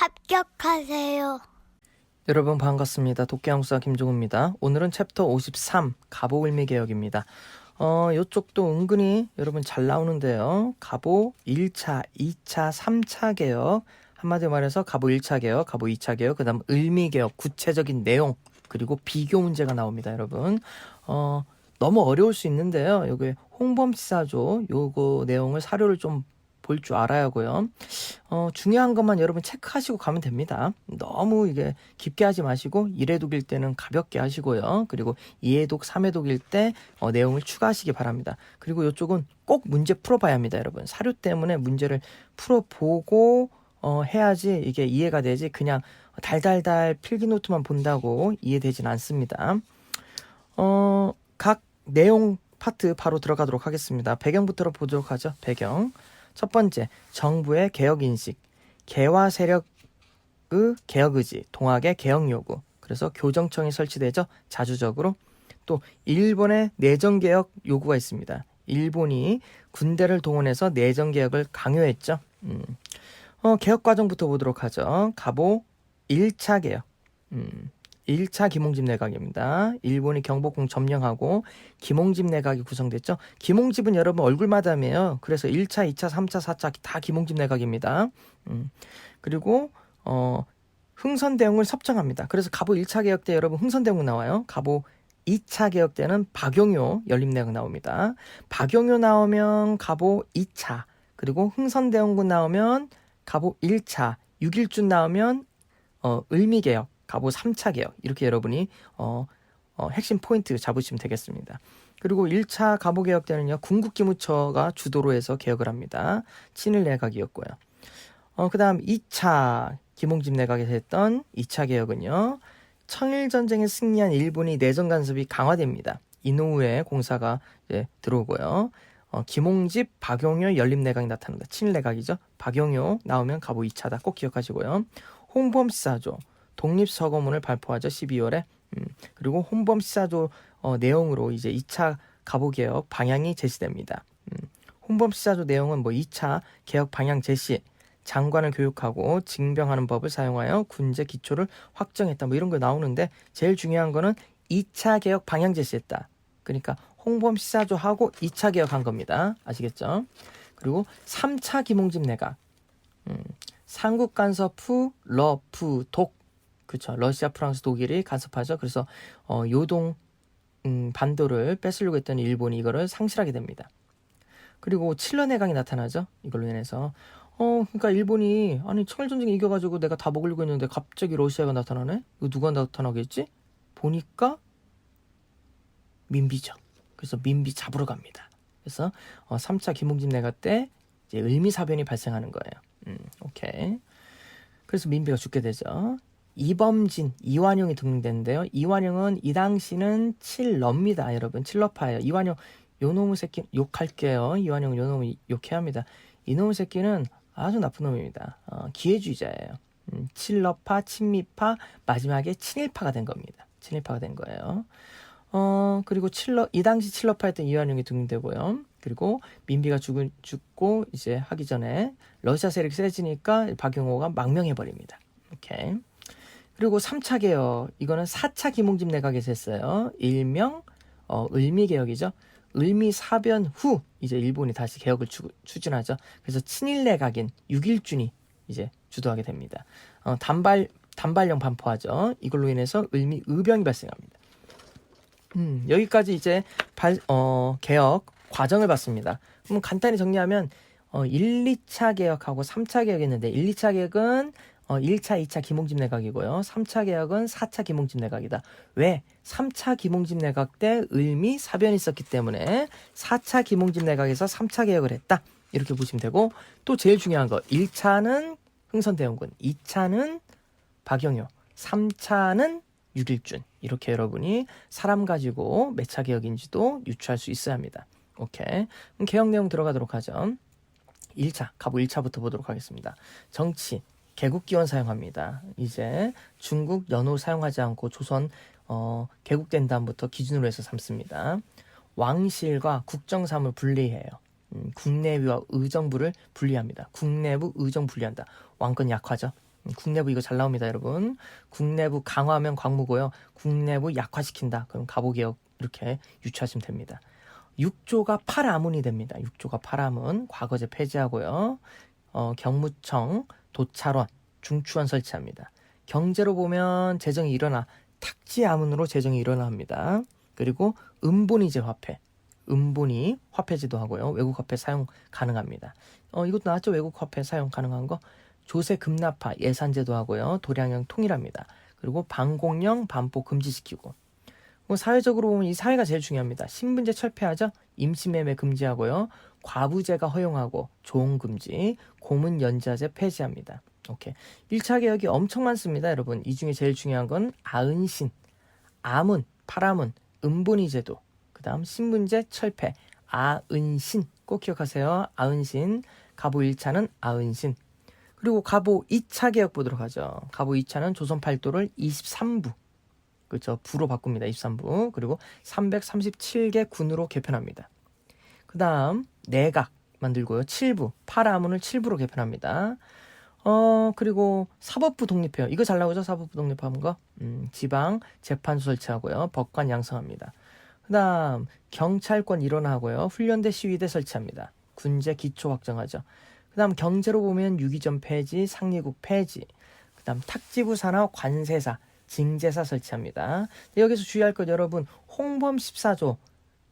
합격하세요. 여러분 반갑습니다. 도깨양수사 김종우입니다. 오늘은 챕터 53 갑오을미개혁입니다. 요쪽도 은근히 여러분 잘 나오는데요. 갑오 1차, 2차, 3차 개혁, 한마디로 말해서 갑오 1차 개혁, 갑오 2차 개혁, 그 다음 을미개혁, 구체적인 내용, 그리고 비교 문제가 나옵니다. 여러분 너무 어려울 수 있는데요. 여기 홍범시사조 요거 내용을 사료를 좀 볼 줄 알아야 하고요. 중요한 것만 여러분 체크하시고 가면 됩니다. 너무 이게 깊게 하지 마시고 1회독일 때는 가볍게 하시고요. 그리고 2회독, 3회독일 때 내용을 추가하시기 바랍니다. 그리고 이쪽은 꼭 문제 풀어봐야 합니다. 여러분 사료 때문에 문제를 풀어보고 해야지 이게 이해가 되지 그냥 달달달 필기노트만 본다고 이해되진 않습니다. 각 내용 파트 바로 들어가도록 하겠습니다. 배경부터 보도록 하죠. 배경. 첫 번째, 정부의 개혁인식, 개화 세력의 개혁의지, 동학의 개혁요구. 그래서 교정청이 설치되죠. 자주적으로. 또 일본의 내정개혁 요구가 있습니다. 일본이 군대를 동원해서 내정개혁을 강요했죠. 개혁 과정부터 보도록 하죠. 갑오 1차 개혁. 1차 김홍집 내각입니다. 일본이 경복궁 점령하고 김홍집 내각이 구성됐죠. 김홍집은 여러분 얼굴마담이에요. 그래서 1차, 2차, 3차, 4차 다 김홍집 내각입니다. 그리고 흥선대원을 섭정합니다. 그래서 갑오 1차 개혁 때 여러분 흥선대원 나와요. 갑오 2차 개혁 때는 박용효 연립내각 나옵니다. 박용효 나오면 갑오 2차, 그리고 흥선대원군 나오면 갑오 1차, 육일준 나오면 을미개혁, 갑오 3차 개혁, 이렇게 여러분이 핵심 포인트 잡으시면 되겠습니다. 그리고 1차 갑오 개혁 때는요, 군국기무처가 주도로 해서 개혁을 합니다. 친일 내각이었고요. 그 다음 2차 김홍집 내각에서 했던 2차 개혁은요, 청일전쟁에 승리한 일본이 내정 간섭이 강화됩니다. 이노우에 공사가 이제 들어오고요. 김홍집, 박용효 연립내각이 나타납니다. 친일 내각이죠. 박용효 나오면 갑오 2차다. 꼭 기억하시고요. 홍범시사조 독립서거문을 발표하죠. 12월에. 그리고 홍범시사조 내용으로 이제 2차 갑오개혁 방향이 제시됩니다. 홍범시사조 내용은 뭐 2차 개혁 방향 제시, 장관을 교육하고 징병하는 법을 사용하여 군제 기초를 확정했다. 뭐 이런 거 나오는데 제일 중요한 거는 2차 개혁 방향 제시했다. 그러니까 홍범시사조하고 2차 개혁한 겁니다. 아시겠죠? 그리고 3차 김홍집 내각. 삼국 간섭 후 러프 독, 그렇죠. 러시아, 프랑스, 독일이 간섭하죠. 그래서 요동 반도를 뺏으려고 했던 일본이 이거를 상실하게 됩니다. 그리고 칠러 내각이 나타나죠. 이걸로 인해서 그러니까 일본이 아니 청일전쟁에 이겨가지고 내가 다 먹으려고 했는데 갑자기 러시아가 나타나네. 이거 누가 나타나겠지? 보니까 민비죠. 그래서 민비 잡으러 갑니다. 그래서 3차 김홍집 내각 때 이제 을미사변이 발생하는 거예요. 오케이. 그래서 민비가 죽게 되죠. 이범진, 이완용이 등록됐는데요. 이완용은 이 당시는 칠러입니다. 여러분 칠러파예요. 이완용 요놈의 새끼 욕할게요. 이완용 요놈을 욕해야 합니다. 이놈의 새끼는 아주 나쁜 놈입니다. 기회주의자예요. 칠러파, 친미파, 마지막에 친일파가 된 겁니다. 친일파가 된 거예요. 그리고 이 당시 칠러파였던 이완용이 등록되고요. 그리고 민비가 죽고 이제 하기 전에 러시아 세력이 세지니까 박용호가 망명해버립니다. 오케이. 그리고 3차 개혁, 이거는 4차 김홍집 내각에서 했어요. 일명 을미개혁이죠. 을미사변 후 이제 일본이 다시 개혁을 추진하죠. 그래서 친일 내각인 육일준이 이제 주도하게 됩니다. 단발령 반포하죠. 이걸로 인해서 을미의병이 발생합니다. 여기까지 이제 개혁 과정을 봤습니다. 그럼 간단히 정리하면 1, 2차 개혁하고 3차 개혁했는데 1, 2차 개혁은 1차, 2차 김홍집 내각이고요. 3차 개혁은 4차 김홍집 내각이다. 왜? 3차 김홍집 내각 때 을미 사변이 있었기 때문에 4차 김홍집 내각에서 3차 개혁을 했다. 이렇게 보시면 되고, 또 제일 중요한 거 1차는 흥선대원군, 2차는 박영효, 3차는 육일준. 이렇게 여러분이 사람 가지고 몇 차 개혁인지도 유추할 수 있어야 합니다. 오케이. 그럼 개혁 내용 들어가도록 하죠. 1차, 갑오 1차부터 보도록 하겠습니다. 정치, 개국기원 사용합니다. 이제 중국 연호 사용하지 않고 조선 개국된 다음부터 기준으로 해서 삼습니다. 왕실과 국정사무를 분리해요. 국내부와 의정부를 분리합니다. 국내부, 의정 분리한다. 왕권 약화죠. 국내부 이거 잘 나옵니다, 여러분. 국내부 강화하면 광무고요. 국내부 약화시킨다. 그럼 가보개혁 이렇게 유추하시면 됩니다. 6조가 8아문이 됩니다. 6조가 8아문. 과거제 폐지하고요. 경무청, 도찰원, 중추원 설치합니다. 경제로 보면 재정이 일어나 탁지아문으로 재정이 일어납니다. 그리고 은본이제 화폐. 은본이 화폐제도 하고요. 외국 화폐 사용 가능합니다. 이것도 나왔죠? 외국 화폐 사용 가능한 거. 조세 급납화 예산제도 하고요. 도량형 통일합니다. 그리고 반공령 반포 금지시키고. 사회적으로 보면 이 사회가 제일 중요합니다. 신분제 철폐하죠. 임시매매 금지하고요. 과부제가 허용하고 조홍 금지, 고문 연자제 폐지합니다. 오케이. 1차 개혁이 엄청 많습니다, 여러분. 이 중에 제일 중요한 건 아은신, 아문, 파라문, 은본이 제도, 그 다음 신분제 철폐, 아은신 꼭 기억하세요. 아은신. 가보 1차는 아은신. 그리고 가보 2차 개혁 보도록 하죠. 가보 2차는 조선 팔도를 23부, 그렇죠. 부로 바꿉니다. 23부. 그리고 337개 군으로 개편합니다. 그 다음 내각 만들고요. 7부, 파라문을 7부로 개편합니다. 그리고 사법부 독립해요. 이거 잘 나오죠? 사법부 독립하는 거. 지방 재판소 설치하고요. 법관 양성합니다. 그 다음 경찰권 일원화하고요. 훈련대 시위대 설치합니다. 군제 기초 확정하죠. 그 다음 경제로 보면 유기전 폐지, 상리국 폐지. 그 다음 탁지부 산하 관세사, 징제사 설치합니다. 여기서 주의할 것 여러분, 홍범 14조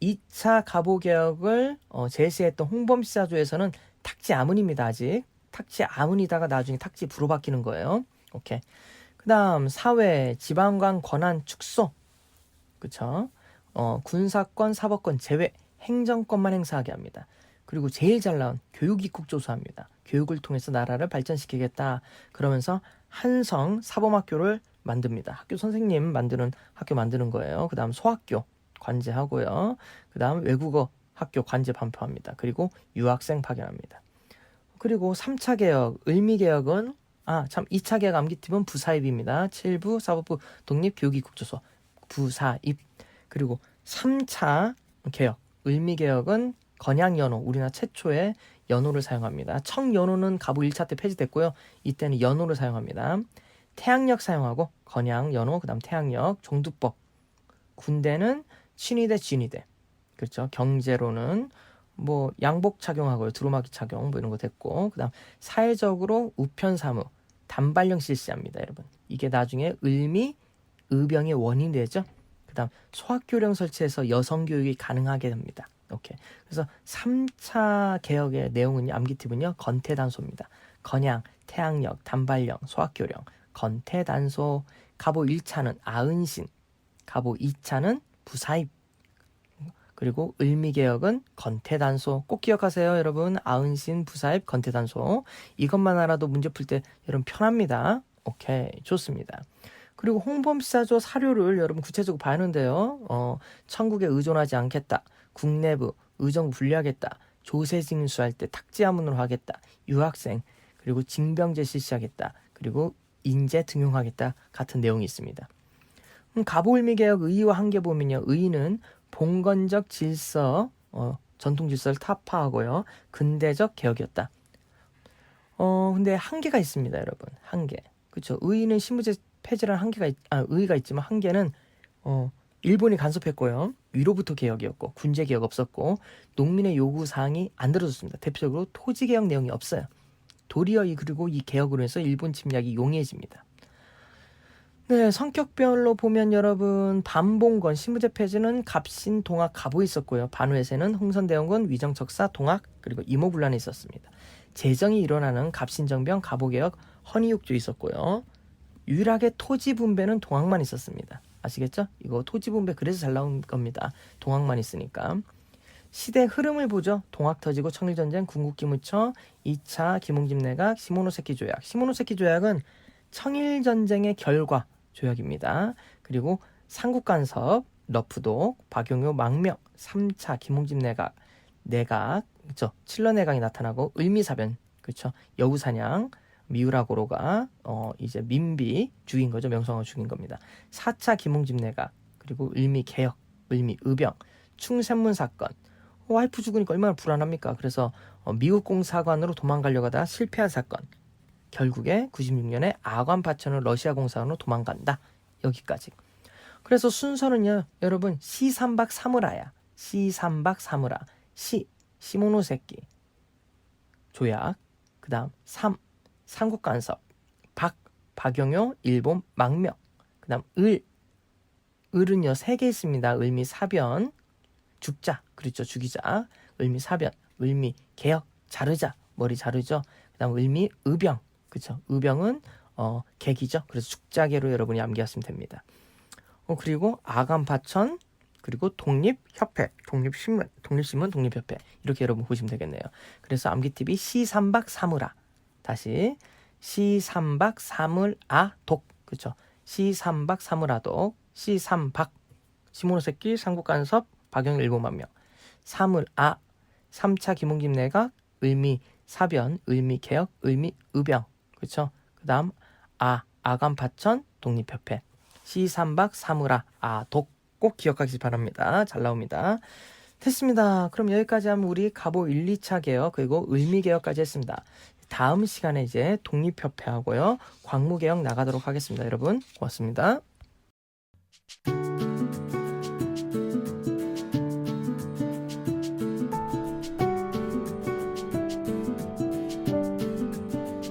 2차 가보개혁을 제시했던 홍범 14조에서는 탁지 아문입니다. 아직 탁지 아문이다가 나중에 탁지 부로 바뀌는 거예요. 오케이. 그 다음 사회 지방관 권한 축소, 그쵸. 군사권 사법권 제외, 행정권만 행사하게 합니다. 그리고 제일 잘 나온 교육입국 조소합니다. 교육을 통해서 나라를 발전시키겠다. 그러면서 한성 사범학교를 만듭니다. 학교 선생님 만드는 학교 만드는 거예요. 그 다음 소학교 관제하고요. 그 다음 외국어 학교 관제 반포합니다. 그리고 유학생 파견합니다. 그리고 3차 개혁, 을미개혁은 2차 개혁 암기팁은 부사입입니다. 7부 사법부 독립 교육입국조소 부사입. 그리고 3차 개혁, 을미개혁은 건양연호, 우리나라 최초의 연호를 사용합니다. 청연호는 가부 1차 때 폐지됐고요. 이때는 연호를 사용합니다. 태양력 사용하고 건양, 연호, 그 다음 태양력, 종두법. 군대는 친위대, 진위대. 그렇죠. 경제로는 뭐 양복 착용하고요. 두루마기 착용 뭐 이런 거 됐고, 그 다음 사회적으로 우편 사무, 단발령 실시합니다, 여러분. 이게 나중에 을미, 의병의 원인이 되죠. 그 다음 소학교령 설치해서 여성 교육이 가능하게 됩니다. 오케이. 그래서 3차 개혁의 내용은 암기팁은요. 건태단소입니다. 건양, 태양력, 단발령, 소학교령, 건태단소. 가보 1차는 아은신, 가보 2차는 부사입. 그리고 을미개혁은 건태단소. 꼭 기억하세요, 여러분. 아은신, 부사입, 건태단소. 이것만 알아도 문제 풀 때 여러분 편합니다. 오케이, 좋습니다. 그리고 홍범14조 사료를 여러분 구체적으로 봐야 하는데요. 천국에 의존하지 않겠다. 국내부, 의정부 분리하겠다. 조세 징수할 때 탁지하문으로 하겠다. 유학생, 그리고 징병제 실시하겠다. 그리고 인재 등용하겠다. 같은 내용이 있습니다. 가보을미개혁 의의와 한계 보면요. 의의는 봉건적 질서, 전통 질서를 타파하고요. 근대적 개혁이었다. 근데 한계가 있습니다, 여러분. 한계. 그렇죠. 의의는 신분제 폐지라는 의의가 있지만 한계는 일본이 간섭했고요. 위로부터 개혁이었고 군제 개혁 없었고 농민의 요구 사항이 안 들어졌습니다. 대표적으로 토지 개혁 내용이 없어요. 도리어 그리고 이 개혁으로 해서 일본 침략이 용이해집니다. 네, 성격별로 보면 여러분 반봉건 신분제 폐지는 갑신, 동학, 가보에 있었고요. 반회세는 홍선대원군, 위정척사, 동학, 그리고 이모군란에 있었습니다. 재정이 일어나는 갑신정병, 가보개혁, 헌의육조 있었고요. 유일하게 토지 분배는 동학만 있었습니다. 아시겠죠? 이거 토지 분배 그래서 잘 나온 겁니다. 동학만 있으니까. 시대 흐름을 보죠. 동학 터지고 청일전쟁, 군국기무처, 2차 김홍집 내각, 시모노세키 조약. 시모노세키 조약은 청일전쟁의 결과 조약입니다. 그리고 삼국간섭, 러프독, 박용효 망명, 3차 김홍집 내각, 그렇죠. 칠러 내각이 나타나고 을미사변, 그렇죠. 여우사냥, 미우라고로가 이제 민비 죽인 거죠. 명성황후 죽인 겁니다. 4차 김홍집 내각, 그리고 을미개혁, 을미의병, 충샘문 사건. 와이프 죽으니까 얼마나 불안합니까? 그래서 미국 공사관으로 도망가려고 하다 실패한 사건. 결국에 96년에 아관 파천을 러시아 공산으로 도망간다. 여기까지. 그래서 순서는요, 여러분, 시삼박 사무라야. 시삼박 사무라. 시모노세키. 조약. 그 다음, 삼국간섭. 박영효, 일본 망명. 그 다음, 을은요, 3개 있습니다. 을미 사변. 죽자. 그렇죠. 죽이자. 을미 사변. 을미 개혁. 자르자. 머리 자르죠. 그 다음, 을미 의병. 그렇죠. 의병은 객이죠. 그래서 죽자개로 여러분이 암기하시면 됩니다. 그리고 아간파천, 그리고 독립협회, 독립신문, 독립협회. 이렇게 여러분 보시면 되겠네요. 그래서 암기팁이 시삼박 사무라. 다시 시삼박 사물아 독. 그렇죠. 시삼박 사물아독, 시삼박 시모노세키, 삼국간섭, 박영일 일본만명. 사물아 3차 김웅김내각, 을미 사변, 을미 개혁, 을미 의병. 그렇죠. 그 다음 아간파천, 독립협회. 시삼박 사무라 독. 꼭 기억하시기 바랍니다. 잘 나옵니다. 됐습니다. 그럼 여기까지 하면 우리 갑오 1, 2차 개혁 그리고 을미 개혁까지 했습니다. 다음 시간에 이제 독립협회하고요 광무 개혁 나가도록 하겠습니다. 여러분 고맙습니다.